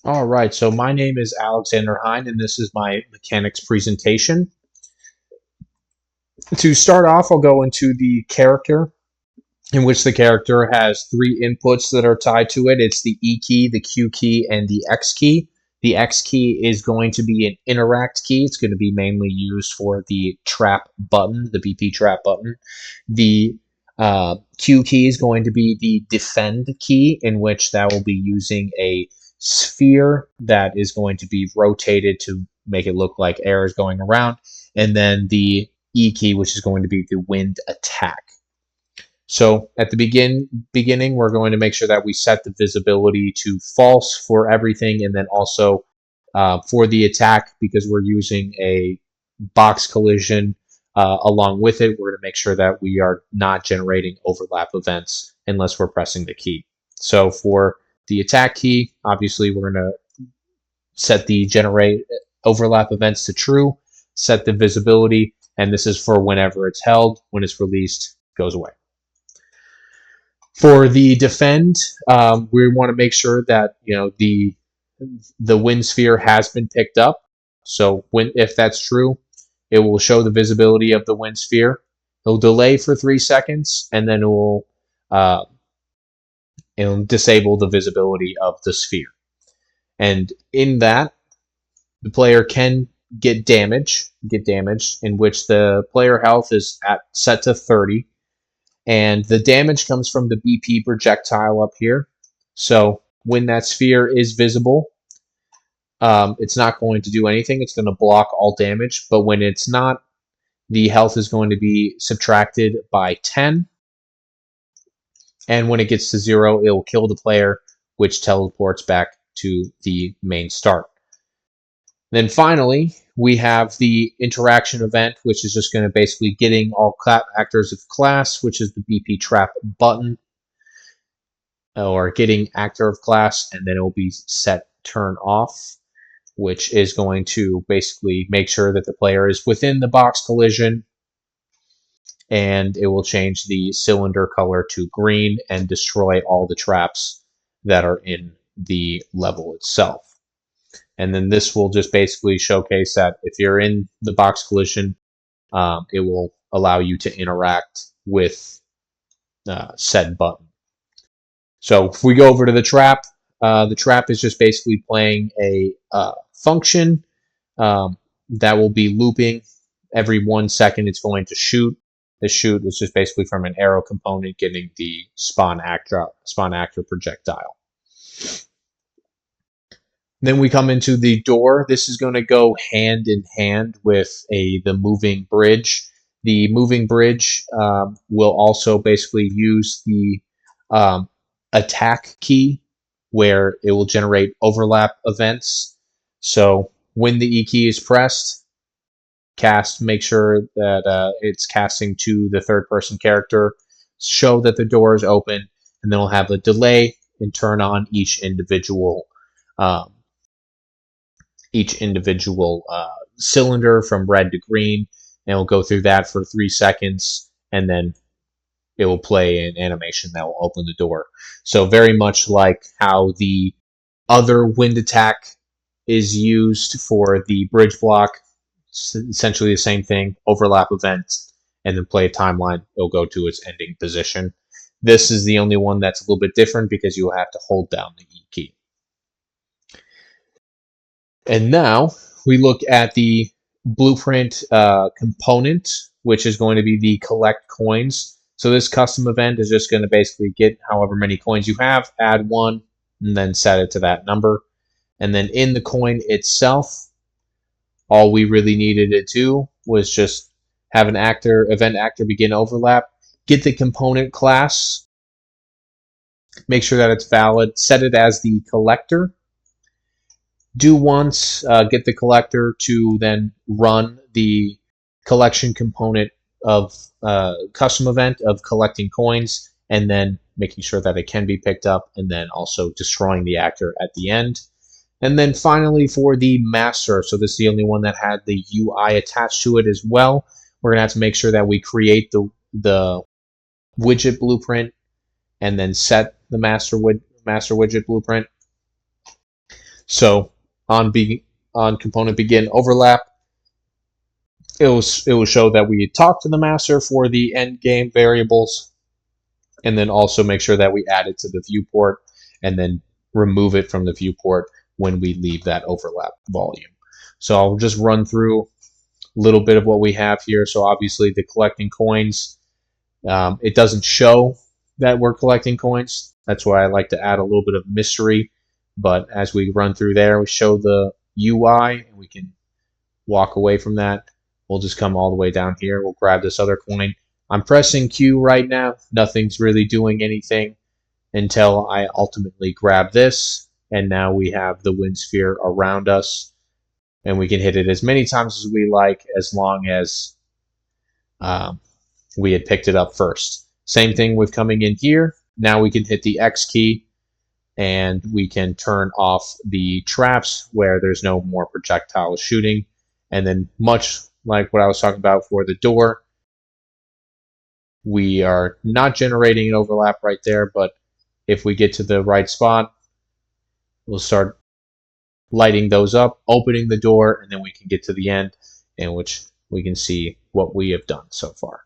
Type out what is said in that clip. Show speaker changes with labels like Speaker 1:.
Speaker 1: All right, so my name is Alexander Hine, and this is my mechanics presentation. To start off, I'll go into the character, in which the character has three inputs that are tied to it. It's the E key, the Q key, and the X key. The X key is going to be an interact key. It's going to be mainly used for the trap button, the BP trap button. The Q key is going to be the defend key, in which that will be using a sphere that is going to be rotated to make it look like air is going around. And then the E key, which is going to be the wind attack. So at the beginning, we're going to make sure that we set the visibility to false for everything, and then also for the attack, because we're using a box collision along with it, we're going to make sure that we are not generating overlap events unless we're pressing the key. So for the attack key, obviously we're going to set the generate overlap events to true, set the visibility, and this is for whenever it's held. When it's released, it goes away. For the defend, we want to make sure that the wind sphere has been picked up. So if that's true, it will show the visibility of the wind sphere. It'll delay for 3 seconds, and then uh, it'll disable the visibility of the sphere. And in that, the player can get damaged, in which the player health is set to 30. And the damage comes from the BP projectile up here. So when that sphere is visible, it's not going to do anything. It's going to block all damage. But when it's not, the health is going to be subtracted by 10. And when it gets to 0, it will kill the player, which teleports back to the main start. Then finally, we have the interaction event, which is just going to basically getting all actors of class, which is the BP trap button, or getting actor of class, and then it will be set turn off, which is going to basically make sure that the player is within the box collision, and it will change the cylinder color to green and destroy all the traps that are in the level itself. And then this will just basically showcase that if you're in the box collision, it will allow you to interact with said button. So if we go over to the trap is just basically playing a function that will be looping every 1 second. It's going to shoot. The shoot is just basically from an arrow component getting the spawn actor projectile. Then we come into the door. This is going to go hand in hand with the moving bridge. The moving bridge will also basically use the attack key, where it will generate overlap events. So when the E key is pressed, make sure that it's casting to the third person character, show that the door is open, and then we'll have a delay and turn on each individual cylinder from red to green, and we'll go through that for 3 seconds, and then it will play an animation that will open the door. So very much like how the other wind attack is used for the bridge block, it's essentially the same thing, overlap event, and then play a timeline. It'll go to its ending position. This is the only one that's a little bit different because you will have to hold down the E key. And now we look at the blueprint component, which is going to be the collect coins. So this custom event is just going to basically get however many coins you have, add one, and then set it to that number. And then in the coin itself, all we really needed to do was just have an event actor begin overlap, get the component class, make sure that it's valid, set it as the collector, do once, get the collector to then run the collection component of custom event of collecting coins, and then making sure that it can be picked up, and then also destroying the actor at the end. And then finally for the master, so this is the only one that had the UI attached to it as well, we're going to have to make sure that we create the widget blueprint and then set the master widget blueprint. So on component begin overlap, it will show that we talked to the master for the end game variables, and then also make sure that we add it to the viewport, and then remove it from the viewport when we leave that overlap volume. So I'll just run through a little bit of what we have here. So obviously the collecting coins, it doesn't show that we're collecting coins. That's why I like to add a little bit of mystery. But as we run through there, we show the UI, and we can walk away from that. We'll just come all the way down here. We'll grab this other coin. I'm pressing Q right now. Nothing's really doing anything until I ultimately grab this. And now we have the wind sphere around us. And we can hit it as many times as we like, as long as we had picked it up first. Same thing with coming in here. Now we can hit the X key, and we can turn off the traps where there's no more projectile shooting. And then, much like what I was talking about for the door, we are not generating an overlap right there, but if we get to the right spot, we'll start lighting those up, opening the door, and then we can get to the end, in which we can see what we have done so far.